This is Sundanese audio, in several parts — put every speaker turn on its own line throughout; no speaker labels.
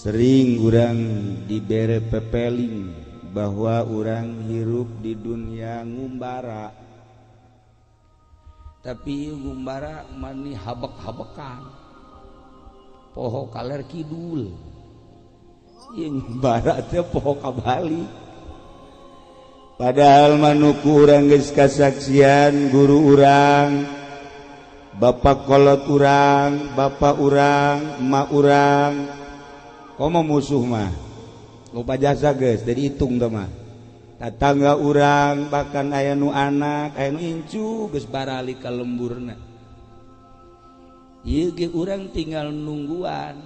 sering urang dibere pepeling bahwa urang hirup di dunia ngumbara, tapi ngumbara mani habek-habekan poho kaler kidul, yang ngumbara teh poho kabali. Padahal manuku urang geus kasaksian guru urang, bapak kolot urang, bapak urang, emak urang, komo musuh mah lupa jasa geus dari hitung teh mah. Tatangga urang bahkan aya nu anak, aya nu incu geus barali ka lemburna. Ieu ge urang tinggal nungguan,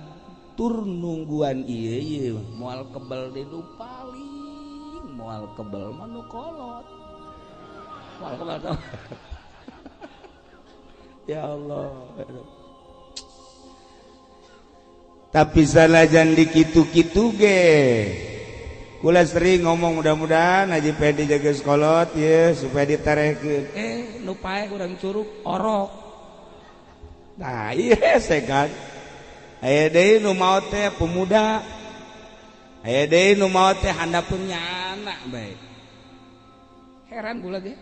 tur nungguan ieu moal kebal di nu paling moal kebal mah nu kolot. Moal kebal tah. Ya Allah. Tapi salajan dikitu-kitu ge kula sering ngomong mudah-mudahan Haji Pedi jaga sekolot ya supaya ditarekeun. Nu pae urang curug orok. Nah iya segan. Aya deui nu maot teh pemuda. Aya deui nu maot teh handapeun nyana bae. Heran kula ge.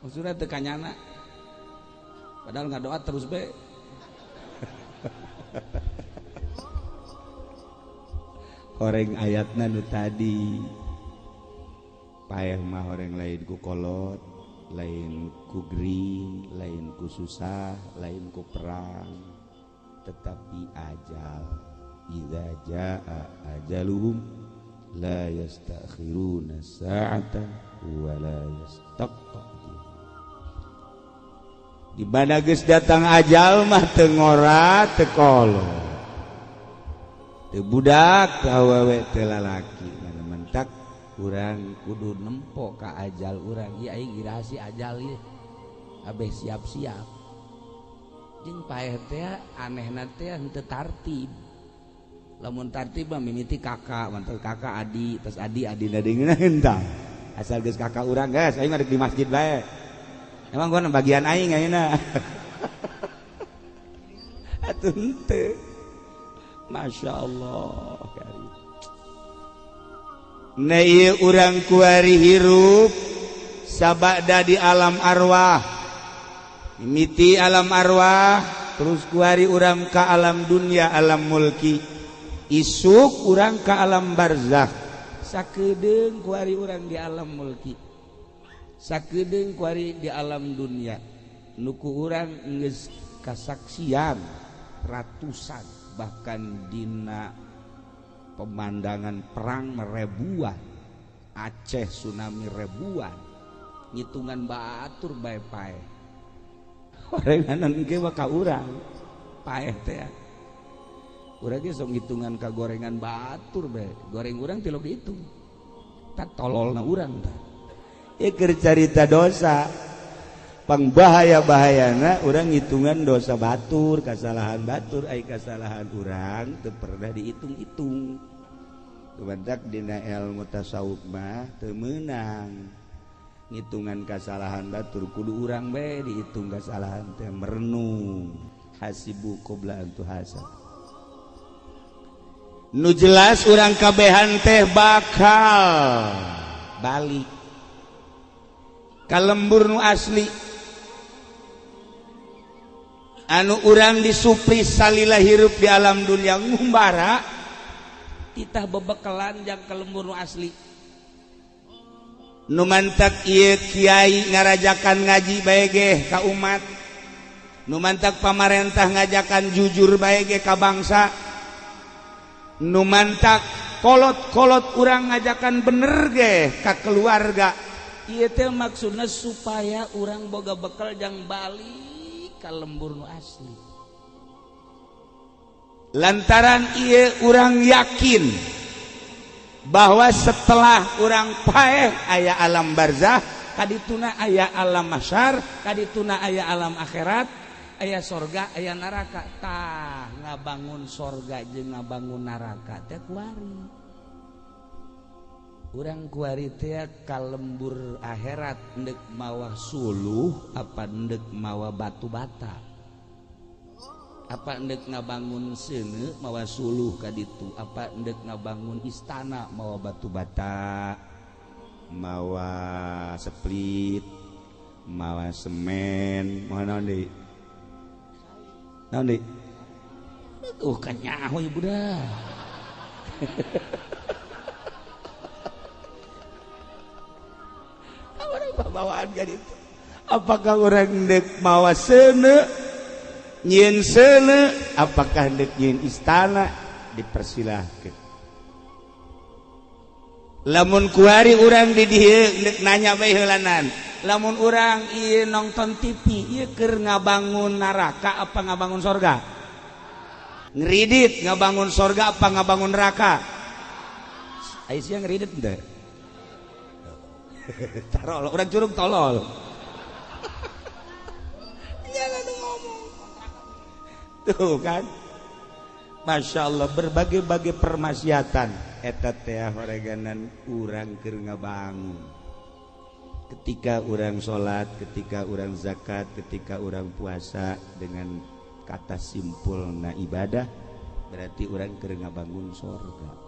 Maksudna teu kanyana. Padahal ngadoa terus bae. Horeng ayatna nu tadi paeh mah horeng lain ku kolot, lain ku gering, lain ku susah, lain ku perang, tetapi ajal idza jaa ajaluhum la yastakhiruna sa'atan wa la yastaqdimun. Di mana geus datang ajal mah teu ngora teu kolot, teu budak teu awewe teu lalaki. Mana mentak urang kudu nempo ka ajal urang. Ieu aing irasi ajal ieu abeh siap-siap. Jeung paeh teh anehna teh henteu tartib. Lamun tartib mah mimiti kakak, mantel kakak adi, tos adi adina deungeuna hentang. Asal geus kakak urang geus aing mah di masjid bae. Emang gua bagian aing ayeuna. Atuh henteu. Masya Allah. Nah ieu urang kuari hirup sabada di alam arwah, mimiti alam arwah, terus kuari urang ka alam dunia alam mulki, isuk urang ka alam barzakh, sakedeung kuari urang di alam mulki, sakedeung kuari di alam dunia. Nuku urang geus kasaksian ratusan bahkan dina pemandangan perang ribuan, Aceh tsunami ribuan, ngitungan batur bae paeh. Gorenganan ge mah ka urang paeh teh. Urang ge sok ngitungan ka gorengan batur bae. Goreng urang teh lo dihitung. Tak tololna urang tah. Ieu keur carita dosa. Pangbahaya-bahayana urang ngitungan dosa batur, kasalahan batur, ai kasalahan urang teu pernah dihitung-hitung. Tumantak dina ilmu tasawuf mah teu meunang ngitungan kasalahan batur, kudu urang bae dihitung kasalahan teh, merenung. Hasibu qabla an tuhasab. Nu jelas urang kabehan teh bakal balik ka lembur nu asli. Anu urang disupri salila hirup di alam dunia ngumbara titah bebekalan jang ka lembur nu asli. Nu mantak ieu kiai ngarajakan ngaji bae ge ka umat, nu mantak pamarentah ngajakan jujur bae ge ka bangsa, nu mantak kolot-kolot urang ngajakan bener ge ka keluarga. Ieu teh maksudna supaya urang boga bekal jang balik ka lembur nu asli. Lantaran ieu urang yakin bahwa setelah urang paeh aya alam barzakh, kadituna aya alam mahsyar, kadituna aya alam akhirat, aya sorga aya neraka. Tah ngabangun sorga jeung ngabangun neraka teh kuari. Urang kuari teh ka lembur akhirat endek mawa suluh apa endek mawa batu bata. apa endek ngabangun seuneu mawa suluh ka ditu, apa endek ngabangun istana mawa batu bata, mawa split, mawa semen, mawa naon deui? Naon deui? Kan nyaho ya budak. Bawaan ka ditu. Apakah orang endek mawa seuneu? Nyin seuneu, apakah hendak nyin istana? Dipersilahkan. Lamun kuari urang di dieu hendak nanya bae heulanan. Lamun urang ieu nonton TV, ieu keur ngabangun neraka apa ngabangun sorga? Ngeridit ngabangun sorga apa ngabangun neraka? Aisyah ngeridit henteu? Tarol, urang curug tolol. Jangan ngomong. Tuh kan, Masya Allah, berbagai-bagai permaksiatan eta teh horeganan urang keur ngabangun. Ketika urang sholat, ketika urang zakat, ketika urang puasa, dengan kata simpul na ibadah, berarti urang keur ngabangun surga.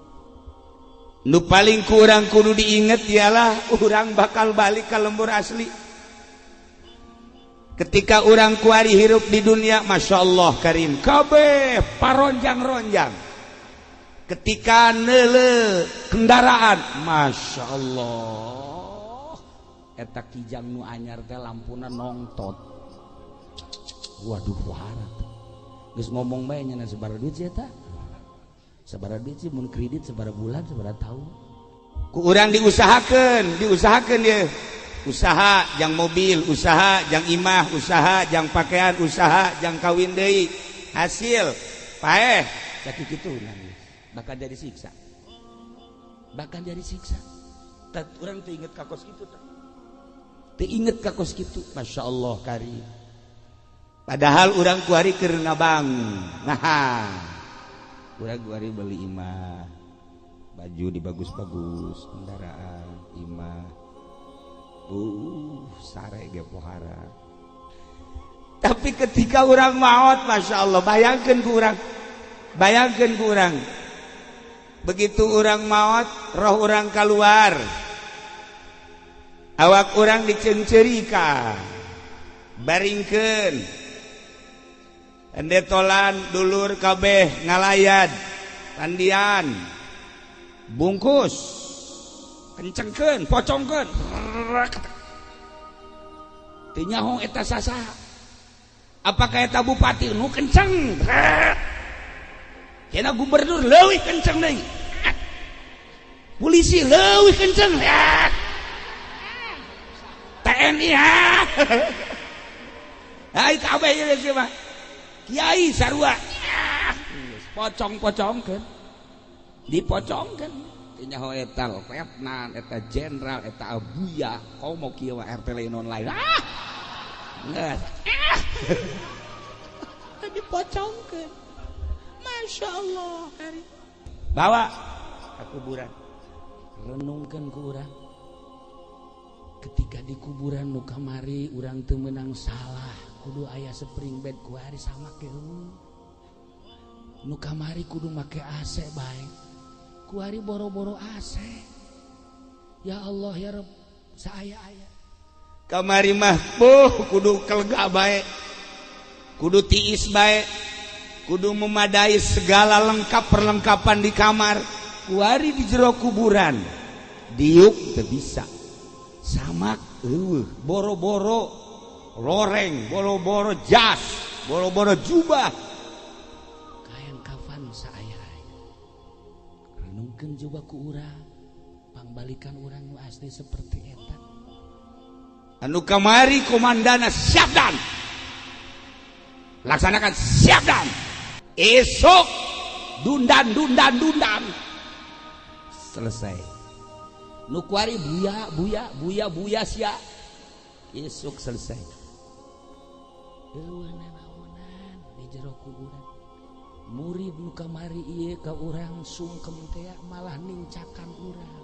Nu paling ku urang kudu diinget ialah urang bakal balik ka lembur asli. Ketika orang kuari hirup di dunia, Masya Allah karim, kabeh paronjang-ronjang. Ketika neule kendaraan, Masya Allah, eta kijang nu anyar teh lampuna nongtot. Waduh wahara. Geus ngomong bae nya sabaraha duit sih eta? Sabaraha duit sih mun kredit sabaraha bulan sabaraha tahun. Ku urang diusahakeun dia. Usaha jang mobil, usaha jang imah, usaha jang pakaian, usaha jang kawin deui. Hasil paeh sakitu kitu nangis. Bakal jadi siksa. Bakal jadi siksa. Tat urang teu inget ka kos kitu tah. Teu inget ka kos kitu, Masya Allah karim. Padahal urang kuari keur ngabangun. Nah, urang kuari beli imah, baju dibagus-bagus, kendaraan, imah. Sare ge pohara. Tapi ketika orang maut, Masya Allah, bayangkan ku urang. Begitu orang maut, roh orang keluar, awak orang dicencerika, baringkeun, endetolan dulur kabeh ngalayad, tandian, bungkus. Kencengkeun, pocongkeun. Teu nyaho eta sasaha. Apakah eta bupati nu kenceng? Kena gubernur leuwih kenceng deui. Polisi leuwih kenceng. TNI Hai kabeh ieu mah. Kiai sarua. Pocong-pocongkeun. Dipocongkeun. Nyaho eta letnan, eta jenderal, eta abuya, kau mau kieu RT lain online. Ngeus. Dipocongkeun. Masya Allah. Bawa ke kuburan. Renungkeun ku urang. Ketika di kuburan nu kamari urang teu meunang salah, kudu aya spring bed ku ari samake heuh. Nu kamari kudu make AC bae. Kuari boro-boro AC. Ya Allah ya Rabb, saaya-aya. Kamari mah kudu kelega bae. Kudu tiis bae. Kudu memadai segala lengkap perlengkapan di kamar. Kuari di jero kuburan. Diuk teu bisa. Samak boro-boro loreng, boro-boro jas, boro-boro jubah. Kain kafan saaya. Mungkin coba ku urang pangbalikan urang nu asli seperti eta. Anu kamari komandana siap dan laksanakan siap dan esok dundan selesai. Nu kuari buya sia esok selesai. Eueuh naonan di jero kuburan. Murid nu kamari ieu ka urang sungkem teh malah nincakan urang.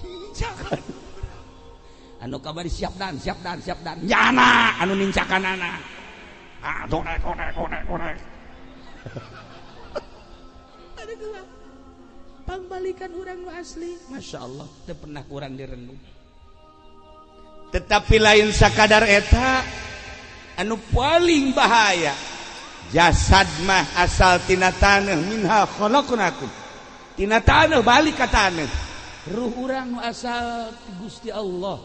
Nincakan. Anu kamari siap dan. Nyana anu nincakanana. Pangbalikan urang nu asli, masya Allah, teu pernah kurang direnung. Tetapi lain sakadar eta, anu paling bahaya. Jasad mah asal tina taneuh, minha khalaqnakum. Tina taneuh balik ka taneuh. Ruh urang nu asal ti Gusti Allah,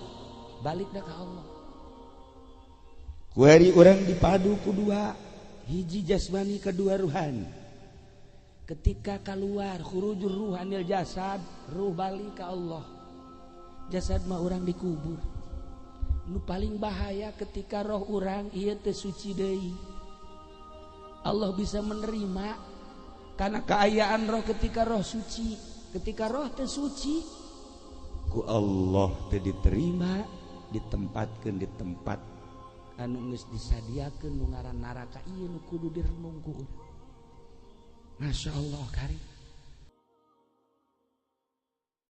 balik da ka Allah. Kuari urang dipadu kudua, hiji jasmani kedua ruhani. Ketika keluar khurujur ruhanil jasad, ruh balik ke Allah. Jasad mah urang dikubur. Nu paling bahaya ketika roh urang ieu teu suci deui. Allah bisa menerima karena keayaan roh ketika roh suci. Ketika roh teu suci, ku Allah teu diterima, ditempatkeun di tempat anu geus disadiakeun nu ngaran neraka ieu nu kudu direnung ku urang. Masya Allah, Karim.